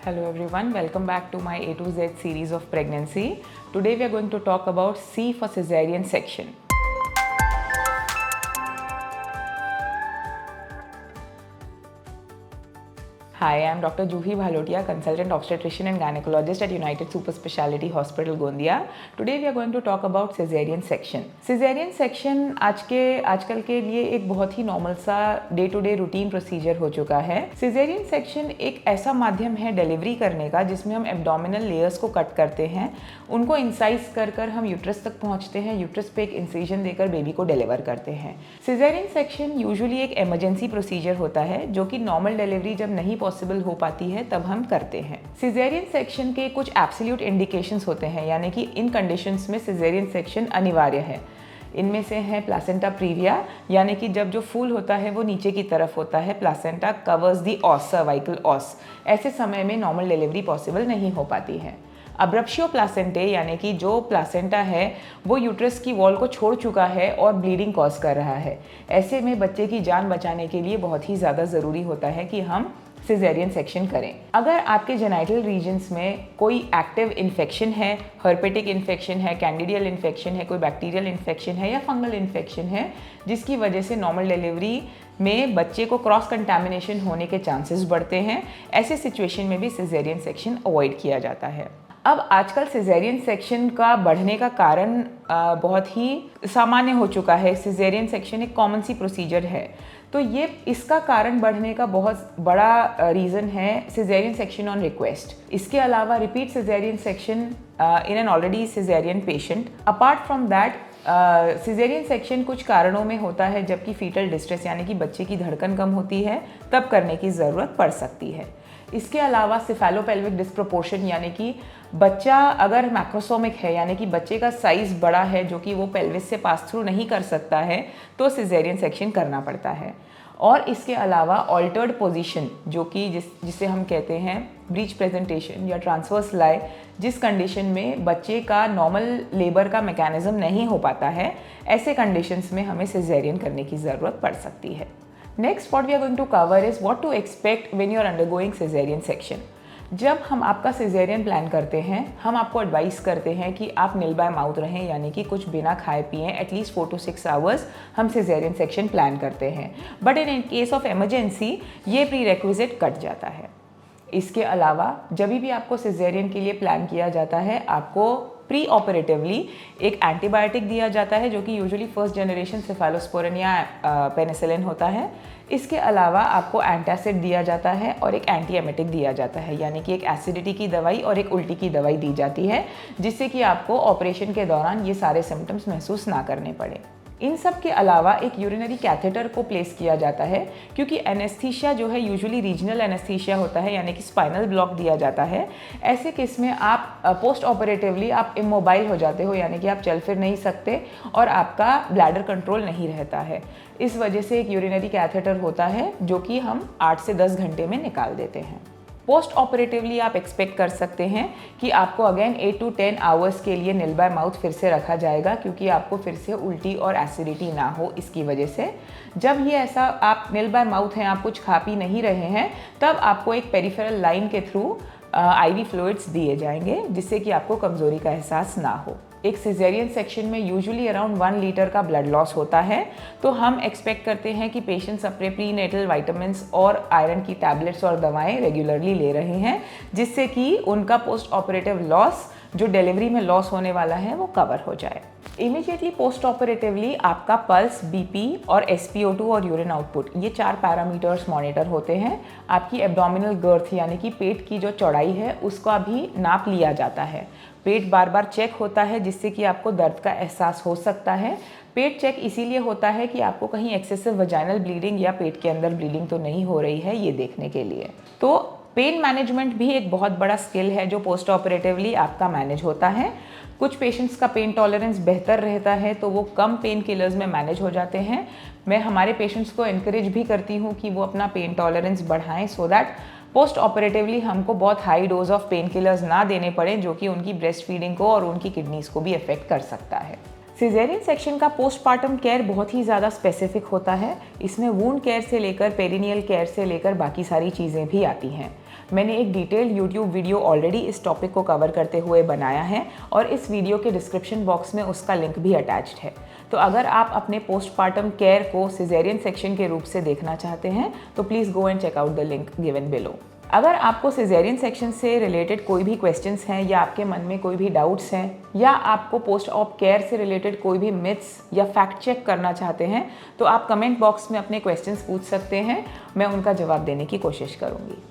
Hello everyone, welcome back to my A to Z series of pregnancy. Today we are going to talk about C for cesarean section. Hi, I am Dr. Juhi Bhalotia, consultant obstetrician and gynecologist at United Super Speciality Hospital, Gondia. Today we are going to talk about cesarean section. Cesarean section आजकल के लिए एक बहुत ही normal सा day to day routine procedure हो चुका है. cesarean सेक्शन एक ऐसा माध्यम है डिलीवरी करने का जिसमें हम एब्डोमिनल लेयर्स को कट करते हैं, उनको इंसाइज कर हम यूट्रस तक पहुंचते हैं, यूट्रस पे एक इंसिजन देकर बेबी को डिलीवर करते हैं. cesarean सेक्शन यूजुअली एक इमरजेंसी प्रोसीजर होता है जो कि नॉर्मल डिलीवरी जब नहीं पॉसिबल हो पाती है तब हम करते हैं. सिजेरियन सेक्शन के कुछ एब्सोल्यूट इंडिकेशंस होते हैं, यानी कि इन कंडीशंस में सिजेरियन सेक्शन अनिवार्य है. इनमें से है प्लासेंटा प्रीविया, यानी कि जब जो फूल होता है वो नीचे की तरफ होता है, प्लासेंटा कवर्स दी ऑस, सर्वाइकल ऑस. ऐसे समय में नॉर्मल डिलीवरी पॉसिबल नहीं हो पाती है. अब्रप्शियो प्लासेंटे, यानी कि जो प्लासेंटा है वो यूट्रस की वॉल को छोड़ चुका है और ब्लीडिंग कॉज कर रहा है. ऐसे में बच्चे की जान बचाने के लिए बहुत ही ज़्यादा ज़रूरी होता है कि हम सिजेरियन सेक्शन करें. अगर आपके जेनाइटल रीजन्स में कोई एक्टिव इन्फेक्शन है, हर्पेटिक इन्फेक्शन है, कैंडिडियल इन्फेक्शन है, कोई बैक्टीरियल इन्फेक्शन है या फंगल इन्फेक्शन है जिसकी वजह से नॉर्मल डिलीवरी में बच्चे को क्रॉस कंटामिनेशन होने के चांसेस बढ़ते हैं, ऐसे सिचुएशन में भी सिजेरियन सेक्शन अवॉइड किया जाता है. अब आजकल सिजेरियन सेक्शन का बढ़ने का कारण बहुत ही सामान्य हो चुका है. सिजेरियन सेक्शन एक कॉमन सी प्रोसीजर है, तो ये इसका कारण बढ़ने का बहुत बड़ा रीज़न है सिजेरियन सेक्शन ऑन रिक्वेस्ट. इसके अलावा repeat caesarean section in an already caesarean patient. Apart from that caesarean section कुछ कारणों में होता है जबकि फीटल डिस्ट्रेस, यानी कि बच्चे की धड़कन कम होती है, तब करने की ज़रूरत पड़ सकती है. इसके अलावा सिफेलोपेल्विक डिस्प्रोपोर्शन, यानी कि बच्चा अगर मैक्रोसोमिक है, यानी कि बच्चे का साइज़ बड़ा है जो कि वो पेल्विस से पास थ्रू नहीं कर सकता है, तो सिजेरियन सेक्शन करना पड़ता है. और इसके अलावा ऑल्टर्ड पोजीशन, जो कि जिसे हम कहते हैं ब्रीच प्रेजेंटेशन या ट्रांसवर्स लाई, जिस कंडीशन में बच्चे का नॉर्मल लेबर का मैकेनिज्म नहीं हो पाता है, ऐसे कंडीशंस में हमें सिजेरियन करने की ज़रूरत पड़ सकती है. Next, what we are going to cover is what to expect when you are undergoing cesarean section. जब हम आपका सिजेरियन प्लान करते हैं, हम आपको एडवाइस करते हैं कि आप नील बाय माउथ रहें, यानी कि कुछ बिना खाए पिए एटलीस्ट 4 to 6 आवर्स हम सिजेरियन सेक्शन प्लान करते हैं. But in case of emergency ये प्री रिक्विजिट कट जाता है. इसके अलावा जब भी आपको सिजेरियन के लिए प्लान किया जाता है, आपको प्री ऑपरेटिवली एक एंटीबायोटिक दिया जाता है जो कि यूजुअली फर्स्ट जनरेशन सेफेलोस्पोरिन या पेनिसिलिन होता है. इसके अलावा आपको एंटासिड दिया जाता है और एक एंटीएमेटिक दिया जाता है, यानी कि एक एसिडिटी की दवाई और एक उल्टी की दवाई दी जाती है, जिससे कि आपको ऑपरेशन के दौरान ये सारे सिम्टम्स महसूस ना करने पड़े. इन सब के अलावा एक यूरिनरी कैथेटर को प्लेस किया जाता है, क्योंकि एनेस्थीसिया जो है यूजुअली रीजनल एनेस्थीसिया होता है, यानी कि स्पाइनल ब्लॉक दिया जाता है. ऐसे केस में आप पोस्ट ऑपरेटिवली आप इमोबाइल हो जाते हो, यानी कि आप चल फिर नहीं सकते और आपका ब्लैडर कंट्रोल नहीं रहता है. इस वजह से एक यूरिनरी कैथेटर होता है जो कि हम 8 से 10 घंटे में निकाल देते हैं. पोस्ट ऑपरेटिवली आप एक्सपेक्ट कर सकते हैं कि आपको अगेन 8 to 10 आवर्स के लिए नील बाय माउथ फिर से रखा जाएगा, क्योंकि आपको फिर से उल्टी और एसिडिटी ना हो इसकी वजह से. जब ये ऐसा आप नील बाय माउथ हैं, आप कुछ खा पी नहीं रहे हैं, तब आपको एक पेरिफेरल लाइन के थ्रू आईवी फ्लूइड्स दिए जाएंगे, जिससे कि आपको कमज़ोरी का एहसास ना हो. एक सिजेरियन सेक्शन में यूजुअली अराउंड 1 लीटर का ब्लड लॉस होता है, तो हम एक्सपेक्ट करते हैं कि पेशेंट्स अपने प्रीनेटल विटामिन्स और आयरन की टैबलेट्स और दवाएं रेगुलरली ले रहे हैं, जिससे कि उनका पोस्ट ऑपरेटिव लॉस, जो डिलीवरी में लॉस होने वाला है, वो कवर हो जाए. इमीडिएटली पोस्ट ऑपरेटिवली आपका पल्स, बीपी और SpO2 और यूरिन आउटपुट, ये 4 पैरामीटर्स मॉनिटर होते हैं. आपकी एब्डोमिनल गर्थ, यानी कि पेट की जो चौड़ाई है, उसका भी नाप लिया जाता है. पेट बार बार चेक होता है, जिससे कि आपको दर्द का एहसास हो सकता है. पेट चेक इसीलिए होता है कि आपको कहीं एक्सेसिव वजाइनल ब्लीडिंग या पेट के अंदर ब्लीडिंग तो नहीं हो रही है, ये देखने के लिए. तो पेन मैनेजमेंट भी एक बहुत बड़ा स्किल है जो पोस्ट ऑपरेटिवली आपका मैनेज होता है. कुछ पेशेंट्स का पेन टॉलरेंस बेहतर रहता है, तो वो कम पेन किलर्स में मैनेज हो जाते हैं. मैं हमारे पेशेंट्स को इनकरेज भी करती हूँ कि वो अपना पेन टॉलरेंस बढ़ाएं, सो दैट पोस्ट ऑपरेटिवली हमको बहुत high dose of pain killers ना देने पड़े, जो कि उनकी ब्रेस्ट फीडिंग को और उनकी किडनीज को भी अफेक्ट कर सकता है. सिजेरियन सेक्शन का पोस्टपार्टम केयर बहुत ही ज़्यादा स्पेसिफिक होता है. इसमें वूंड केयर से लेकर पेरिनियल केयर से लेकर बाकी सारी चीज़ें भी आती हैं. मैंने एक डिटेल्ड यूट्यूब वीडियो ऑलरेडी इस टॉपिक को कवर करते हुए बनाया है और इस वीडियो के डिस्क्रिप्शन बॉक्स में उसका लिंक भी अटैच्ड है। तो अगर आप अपने पोस्टपार्टम केयर को सिजेरियन सेक्शन के रूप से देखना चाहते हैं तो please go and check out the link given below. अगर आपको सिजेरियन सेक्शन से रिलेटेड कोई भी क्वेश्चंस हैं या आपके मन में कोई भी डाउट्स हैं या आपको पोस्ट ऑप केयर से रिलेटेड कोई भी मिथ्स या फैक्ट चेक करना चाहते हैं तो आप कमेंट बॉक्स में अपने क्वेश्चंस पूछ सकते हैं, मैं उनका जवाब देने की कोशिश करूँगी।